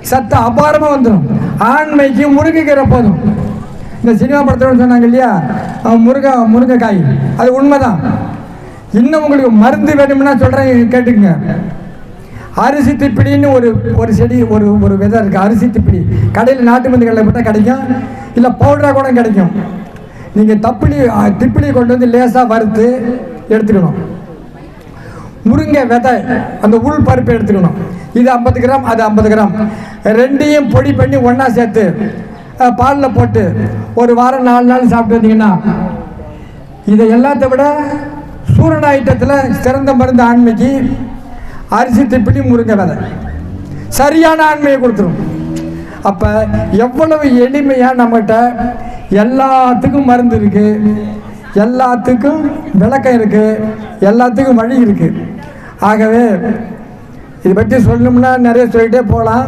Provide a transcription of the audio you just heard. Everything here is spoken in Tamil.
சத்து அபாரமாக வந்துடும். ஆண்மைக்கு முருங்கைக்கீரை போதும். இந்த சினிமா படத்தோடு சொன்னாங்க இல்லையா, முருங்கைக்காய், அது உண்மைதான். இன்னும் உங்களுக்கு மருந்து வேணும்னா சொல்கிறேன், கேட்டுக்குங்க. அரிசி திப்பிடின்னு ஒரு செடி, ஒரு விதை இருக்குது. அரிசி திப்பிடி கடையில் நாட்டு மருந்துகளில் போட்டால் கிடைக்கும், இல்லை பவுடராக கூட கிடைக்கும். நீங்கள் திப்பிலி கொண்டு வந்து லேசாக வறுத்து எடுத்துக்கணும். முருங்கை விதை, அந்த உள் பருப்பை எடுத்துக்கணும். இது 50 கிராம், அது 50 கிராம். ரெண்டையும் பொடி பண்ணி ஒன்றா சேர்த்து பாலில் போட்டு ஒரு வாரம் 4 நாள் சாப்பிட்டு வந்தீங்கன்னா, இதை எல்லாத்த விட சூரண ஐட்டத்தில் சிறந்த மருந்து ஆண்மைக்கு அரிசி திப்பிலி முருங்கை விதை சரியான ஆண்மையை கொடுத்துரும். அப்போ எவ்வளவு எளிமையாக நம்மகிட்ட எல்லாத்துக்கும் மருந்து இருக்குது, எல்லாத்துக்கும் விளக்கம் இருக்குது, எல்லாத்துக்கும் வழி இருக்குது. ஆகவே இதை பற்றி சொல்லணும்னா நிறைய சொல்லிகிட்டே போகலாம்.